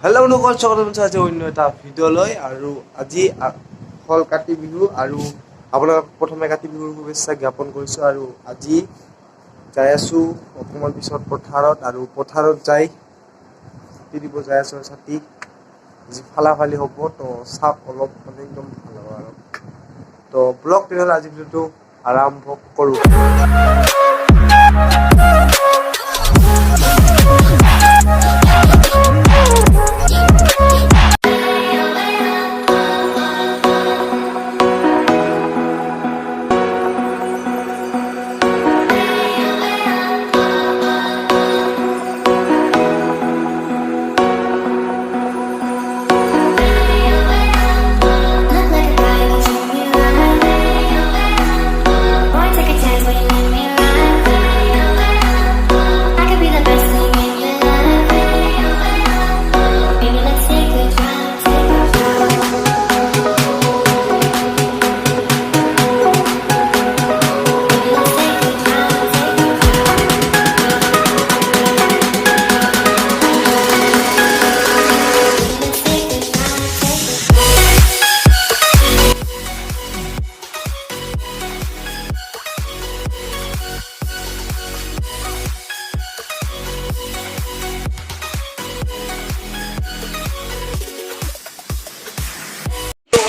Hello' নকল chocolate আজি অন্য এটা ভিডিঅ' লৈ আৰু আজি হল কাতি বিহু আৰু আপোনাক প্ৰথমে কাতি বিহুৰ শুভেচ্ছা জ্ঞাপন কৰিছোঁ আৰু আজি যাই আছোঁ অকণমান পিছত পথাৰত আৰু পথাৰত যাই ছাতি দিব যাই আছোঁ ছাতি যি ফালাফালি হ'ব তো চাপ অলপ মানে একদম ভাল হ'ব আৰু তো ব্লগ তেনেহ'লে আজি ভিডিঅ'টো আৰম্ভ কৰোঁ।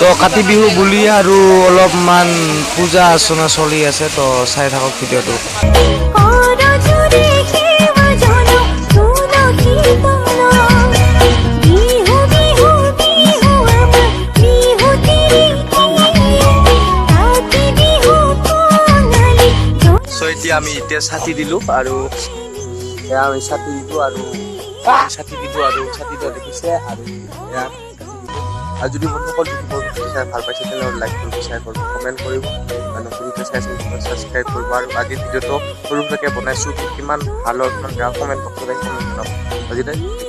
তো কাতি বিহু বুলি আৰু অলপমান পূজা অৰ্চনা চলি আছে তো চাই থাকক ভিডিঅ'টো। এতিয়া আমি ছাতি দিলোঁ আৰু আমি ছাতি দিলোঁ আৰু ছাতি দিয়া দেখিছে আৰু আৰু যদি বন্ধুসকল যদি মোৰ ভিডিঅ' চাই ভাল পাইছে তেনেহ'লে লাইক কৰিব, শ্বেয়াৰ কৰিব, কমেণ্ট কৰিব আৰু নতুনকৈ চাইছে ছাবস্ক্ৰাইব কৰিব আৰু আজি ভিডিঅ'টো সৰুকৈ বনাইছোঁ কিমান ভাল কিমান বেয়া কমেণ্ট বক্সত কমেণ্ট জনাব। আজিলৈ